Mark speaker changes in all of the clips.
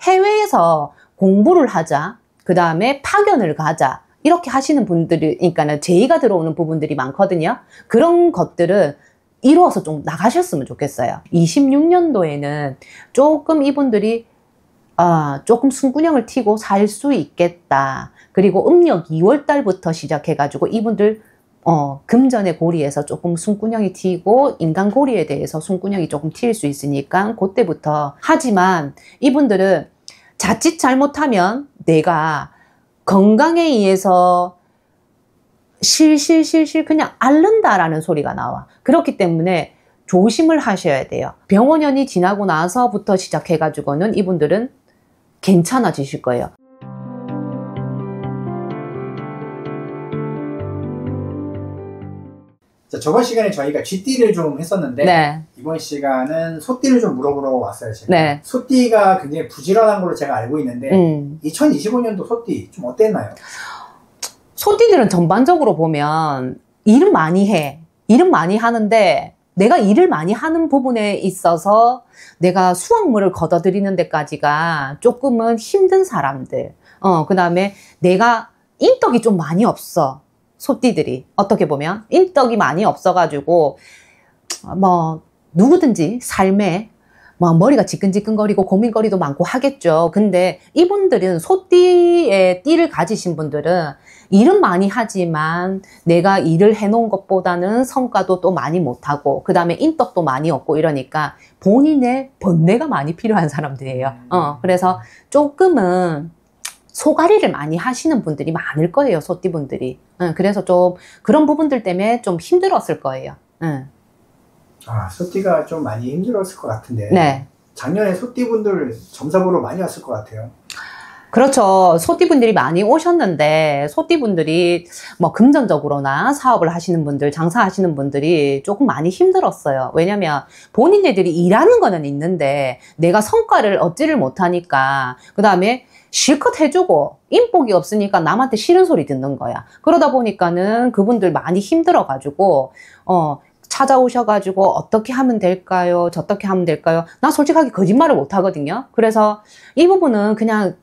Speaker 1: 해외에서 공부를 하자, 그 다음에 파견을 가자, 이렇게 하시는 분들이, 그러니까는 제의가 들어오는 부분들이 많거든요. 그런 것들은 이루어서 좀 나가셨으면 좋겠어요. 26년도에는 조금 이분들이 조금 숨구녕을 튀고 살 수 있겠다. 그리고 음력 2월 달부터 시작해가지고 이분들 금전의 고리에서 조금 숨구녕이 튀고 인간고리에 대해서 숨구녕이 조금 튈 수 있으니까 그때부터. 하지만 이분들은 자칫 잘못하면 내가 건강에 의해서 실실 그냥 앓는다라는 소리가 나와. 그렇기 때문에 조심을 하셔야 돼요. 병원연이 지나고 나서부터 시작해가지고는 이분들은 괜찮아지실 거예요.
Speaker 2: 자, 저번 시간에 저희가 쥐띠를 좀 했었는데
Speaker 1: 네.
Speaker 2: 이번 시간은 소띠를 좀 물어보러 왔어요. 제가.
Speaker 1: 네.
Speaker 2: 소띠가 굉장히 부지런한 걸로 제가 알고 있는데 2025년도 소띠 좀 어땠나요?
Speaker 1: 소띠들은 전반적으로 보면 일은 많이 해. 일은 많이 하는데 내가 일을 많이 하는 부분에 있어서 내가 수확물을 걷어들이는 데까지가 조금은 힘든 사람들. 그 다음에 내가 인덕이 좀 많이 없어. 소띠들이 어떻게 보면 인덕이 많이 없어가지고 누구든지 삶에 머리가 지끈지끈거리고 고민거리도 많고 하겠죠. 근데 이분들은 소띠의 띠를 가지신 분들은 일은 많이 하지만 내가 일을 해놓은 것보다는 성과도 또 많이 못하고 그 다음에 인덕도 많이 없고 이러니까 본인의 번뇌가 많이 필요한 사람들이에요. 그래서 조금은 소가리를 많이 하시는 분들이 많을 거예요. 소띠분들이. 그래서 좀 그런 부분들 때문에 좀 힘들었을 거예요.
Speaker 2: 소띠가 좀 많이 힘들었을 것 같은데.
Speaker 1: 네.
Speaker 2: 작년에 소띠분들 점사 보러 많이 왔을 것 같아요.
Speaker 1: 그렇죠. 소띠분들이 많이 오셨는데 소띠분들이 금전적으로나 사업을 하시는 분들, 장사하시는 분들이 조금 많이 힘들었어요. 왜냐면 본인들이 일하는 거는 있는데 내가 성과를 얻지를 못하니까 그 다음에 실컷 해주고 인복이 없으니까 남한테 싫은 소리 듣는 거야. 그러다 보니까는 그분들 많이 힘들어가지고 찾아오셔가지고 어떻게 하면 될까요? 저떻게 하면 될까요? 나 솔직하게 거짓말을 못 하거든요. 그래서 이 부분은 그냥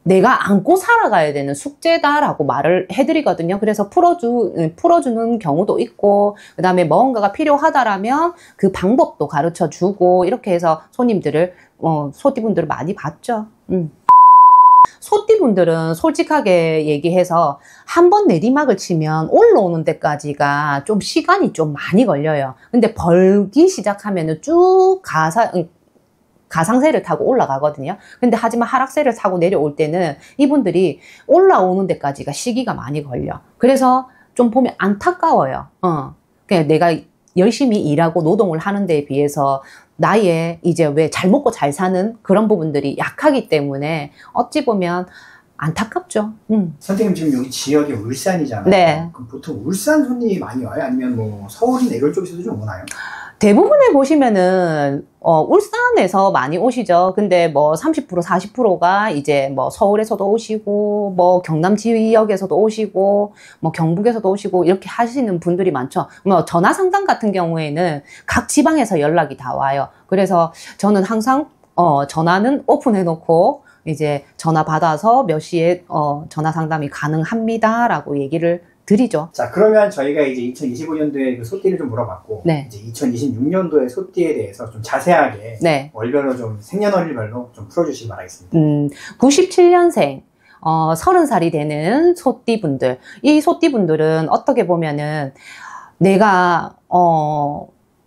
Speaker 1: 내가 안고 살아가야 되는 숙제다라고 말을 해드리거든요. 그래서 풀어주는 경우도 있고, 그 다음에 뭔가가 필요하다라면 그 방법도 가르쳐 주고, 이렇게 해서 소띠분들을 많이 봤죠. 소띠분들은 솔직하게 얘기해서 한번 내리막을 치면 올라오는 데까지가 좀 시간이 좀 많이 걸려요. 근데 벌기 시작하면은 쭉 가상세를 타고 올라가거든요. 근데 하지만 하락세를 타고 내려올 때는 이분들이 올라오는 데까지가 시기가 많이 걸려. 그래서 좀 보면 안타까워요. 그냥 내가 열심히 일하고 노동을 하는 데에 비해서 나의 이제 왜 잘 먹고 잘 사는 그런 부분들이 약하기 때문에 어찌 보면 안타깝죠.
Speaker 2: 선생님 지금 여기 지역이 울산이잖아요.
Speaker 1: 네.
Speaker 2: 그럼 보통 울산 손님이 많이 와요? 아니면 서울이나 이런 쪽에서도 좀 오나요?
Speaker 1: 대부분에 보시면은 울산에서 많이 오시죠. 근데 30% 40%가 이제 서울에서도 오시고 경남 지역에서도 오시고 경북에서도 오시고 이렇게 하시는 분들이 많죠. 전화 상담 같은 경우에는 각 지방에서 연락이 다 와요. 그래서 저는 항상 전화는 오픈해 놓고 이제 전화 받아서 몇 시에 전화 상담이 가능합니다 라고 얘기를 드리죠.
Speaker 2: 자, 그러면 저희가 이제 2025년도에 그 소띠를 좀 물어봤고,
Speaker 1: 네.
Speaker 2: 이제 2026년도에 소띠에 대해서 좀 자세하게
Speaker 1: 네.
Speaker 2: 월별로 좀 생년월일별로 좀 풀어주시기 바라겠습니다.
Speaker 1: 97년생 30살이 되는 소띠분들, 이 소띠분들은 어떻게 보면은 내가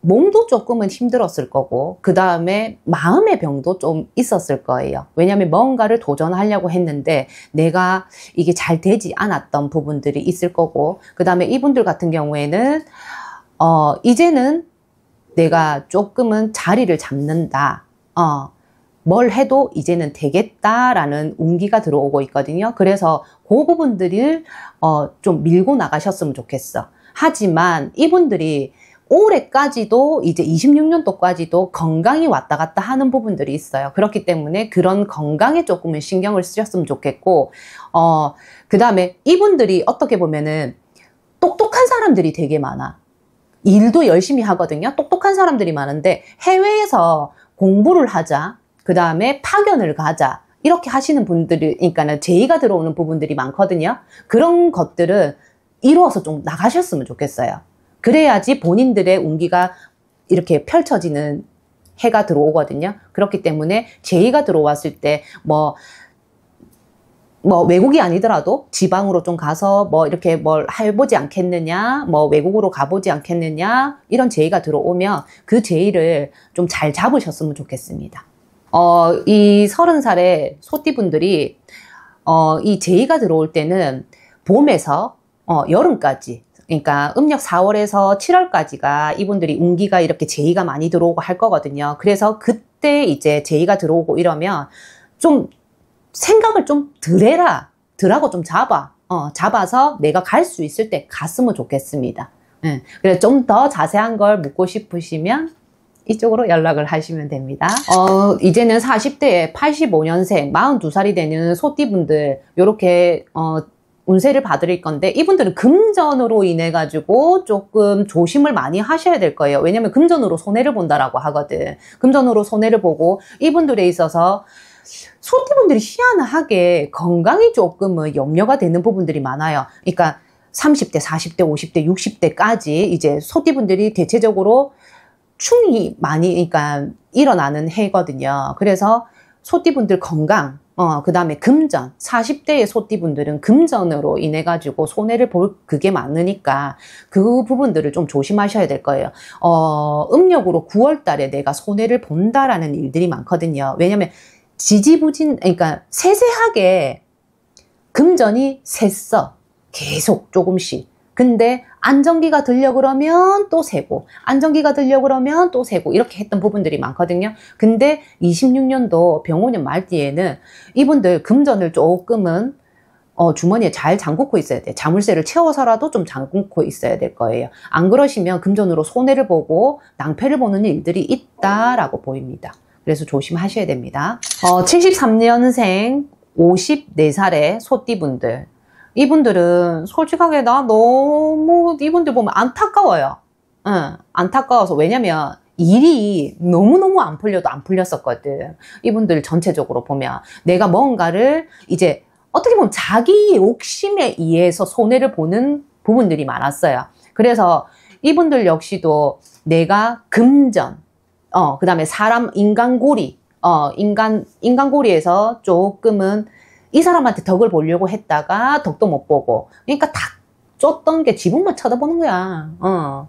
Speaker 1: 몸도 조금은 힘들었을 거고 그 다음에 마음의 병도 좀 있었을 거예요. 왜냐하면 뭔가를 도전하려고 했는데 내가 이게 잘 되지 않았던 부분들이 있을 거고 그 다음에 이분들 같은 경우에는 이제는 내가 조금은 자리를 잡는다. 뭘 해도 이제는 되겠다라는 운기가 들어오고 있거든요. 그래서 그 부분들을 좀 밀고 나가셨으면 좋겠어. 하지만 이분들이 올해까지도 이제 26년도까지도 건강이 왔다 갔다 하는 부분들이 있어요. 그렇기 때문에 그런 건강에 조금은 신경을 쓰셨으면 좋겠고 그 다음에 이분들이 어떻게 보면은 똑똑한 사람들이 되게 많아. 일도 열심히 하거든요. 똑똑한 사람들이 많은데 해외에서 공부를 하자. 그 다음에 파견을 가자. 이렇게 하시는 분들이, 그러니까는 제의가 들어오는 부분들이 많거든요. 그런 것들은 이루어서 좀 나가셨으면 좋겠어요. 그래야지 본인들의 운기가 이렇게 펼쳐지는 해가 들어오거든요. 그렇기 때문에 제의가 들어왔을 때 외국이 아니더라도 지방으로 좀 가서 이렇게 뭘 해보지 않겠느냐, 외국으로 가보지 않겠느냐, 이런 제의가 들어오면 그 제의를 좀 잘 잡으셨으면 좋겠습니다. 이 30살의 소띠분들이, 이 제의가 들어올 때는 봄에서, 여름까지, 그러니까 음력 4월에서 7월까지가 이분들이 운기가 이렇게 제의가 많이 들어오고 할 거거든요. 그래서 그때 이제 제의가 들어오고 이러면 좀 생각을 좀 덜하고 좀 잡아서 내가 갈 수 있을 때 갔으면 좋겠습니다. 그래서 좀 더 자세한 걸 묻고 싶으시면 이쪽으로 연락을 하시면 됩니다. 이제는 40대에 85년생, 42살이 되는 소띠분들, 요렇게, 운세를 봐드릴 건데, 이분들은 금전으로 인해 가지고 조금 조심을 많이 하셔야 될 거예요. 왜냐면 금전으로 손해를 본다라고 하거든. 금전으로 손해를 보고 이분들에 있어서 소띠분들이 희한하게 건강이 조금은 염려가 되는 부분들이 많아요. 그러니까 30대, 40대, 50대, 60대까지 이제 소띠분들이 대체적으로 충이 많이, 그러니까 일어나는 해거든요. 그래서 소띠분들 건강, 그 다음에 금전, 40대의 소띠분들은 금전으로 인해 가지고 손해를 볼 그게 많으니까 그 부분들을 좀 조심하셔야 될 거예요. 음력으로 9월 달에 내가 손해를 본다라는 일들이 많거든요. 왜냐면 지지부진, 그러니까 세세하게 금전이 샜어. 계속 조금씩. 근데 안정기가 들려 그러면 또 세고, 안정기가 들려 그러면 또 세고, 이렇게 했던 부분들이 많거든요. 근데 26년도 병오년 말기에는 이분들 금전을 조금은 주머니에 잘 잠그고 있어야 돼. 자물쇠를 채워서라도 좀 잠그고 있어야 될 거예요. 안 그러시면 금전으로 손해를 보고 낭패를 보는 일들이 있다라고 보입니다. 그래서 조심하셔야 됩니다. 73년생 54살의 소띠분들. 이분들은 솔직하게 나 너무 이분들 보면 안타까워요. 안타까워서. 왜냐면 일이 너무너무 안 풀려도 안 풀렸었거든. 이분들 전체적으로 보면 내가 뭔가를 이제 어떻게 보면 자기 욕심에 의해서 손해를 보는 부분들이 많았어요. 그래서 이분들 역시도 내가 금전, 그 다음에 인간고리, 인간고리에서 조금은 이 사람한테 덕을 보려고 했다가 덕도 못 보고, 그러니까 다 쫓던 게 지분만 쳐다보는 거야.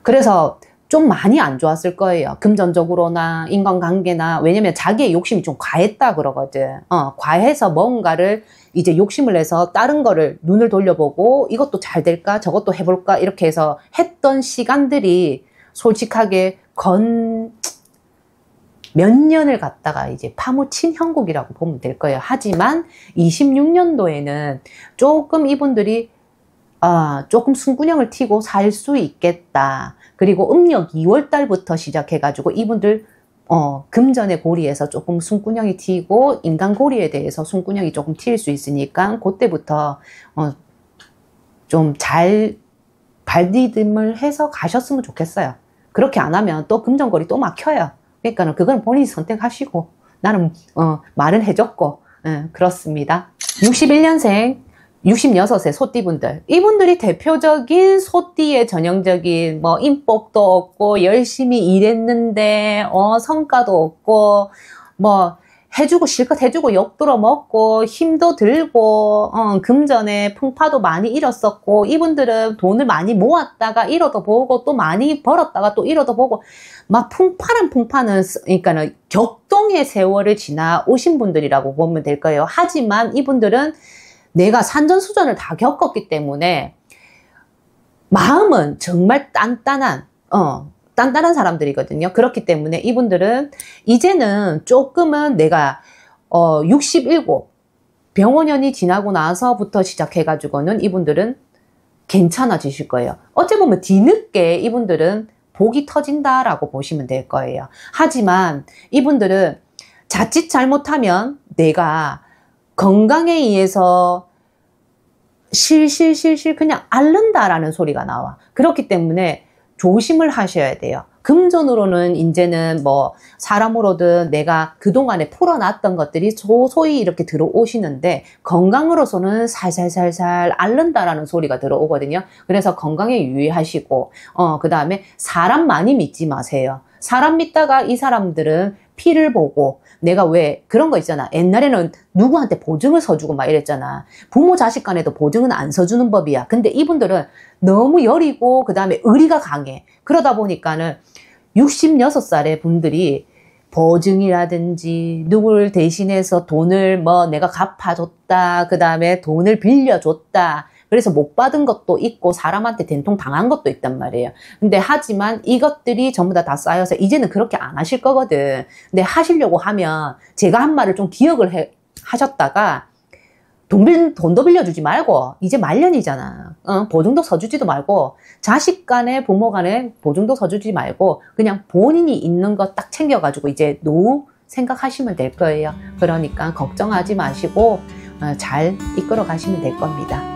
Speaker 1: 그래서 좀 많이 안 좋았을 거예요. 금전적으로나 인간관계나. 왜냐면 자기의 욕심이 좀 과했다 그러거든. 과해서 뭔가를 이제 욕심을 내서 다른 거를 눈을 돌려보고 이것도 잘 될까 저것도 해볼까 이렇게 해서 했던 시간들이 솔직하게 몇 년을 갖다가 이제 파묻힌 형국이라고 보면 될 거예요. 하지만 26년도에는 조금 이분들이 조금 숨구녕을 튀고 살 수 있겠다. 그리고 음력 2월 달부터 시작해가지고 이분들 금전의 고리에서 조금 숨구녕이 튀고 인간고리에 대해서 숨구녕이 조금 튈 수 있으니까 그때부터 좀 잘 발디딤을 해서 가셨으면 좋겠어요. 그렇게 안 하면 또 금전고리 또 막혀요. 그러니까 그건 본인이 선택하시고 나는 말은 해줬고 그렇습니다. 61년생 66세 소띠분들, 이분들이 대표적인 소띠의 전형적인 인복도 없고 열심히 일했는데 성과도 없고 해주고 실컷 해주고 욕들어 먹고 힘도 들고 금전에 풍파도 많이 잃었었고, 이분들은 돈을 많이 모았다가 잃어도 보고 또 많이 벌었다가 또 잃어도 보고 막 풍파는 그러니까는 격동의 세월을 지나 오신 분들이라고 보면 될 거예요. 하지만 이분들은 내가 산전수전을 다 겪었기 때문에 마음은 정말 단단한 사람들이거든요. 그렇기 때문에 이분들은 이제는 조금은 내가 67 병원년이 지나고 나서부터 시작해가지고는 이분들은 괜찮아지실 거예요. 어찌 보면 뒤늦게 이분들은 복이 터진다라고 보시면 될 거예요. 하지만 이분들은 자칫 잘못하면 내가 건강에 의해서 실실 그냥 앓는다라는 소리가 나와. 그렇기 때문에 조심을 하셔야 돼요. 금전으로는 이제는 뭐 사람으로든 내가 그동안에 풀어놨던 것들이 소소히 이렇게 들어오시는데 건강으로서는 살살살살 앓는다라는 소리가 들어오거든요. 그래서 건강에 유의하시고 그 다음에 사람 많이 믿지 마세요. 사람 믿다가 이 사람들은 피를 보고 내가 왜 그런 거 있잖아. 옛날에는 누구한테 보증을 서주고 막 이랬잖아. 부모 자식 간에도 보증은 안 서주는 법이야. 근데 이분들은 너무 여리고 그 다음에 의리가 강해. 그러다 보니까는 66살의 분들이 보증이라든지 누구를 대신해서 돈을 뭐 내가 갚아줬다. 그 다음에 돈을 빌려줬다. 그래서 못 받은 것도 있고 사람한테 된통 당한 것도 있단 말이에요. 근데 하지만 이것들이 전부 다 쌓여서 이제는 그렇게 안 하실 거거든. 근데 하시려고 하면 제가 한 말을 좀 기억을 하셨다가 돈도 빌려주지 말고 이제 말년이잖아. 보증도 서주지도 말고 자식 간에 부모 간에 보증도 서주지 말고 그냥 본인이 있는 거 딱 챙겨가지고 이제 노후 생각하시면 될 거예요. 그러니까 걱정하지 마시고 잘 이끌어 가시면 될 겁니다.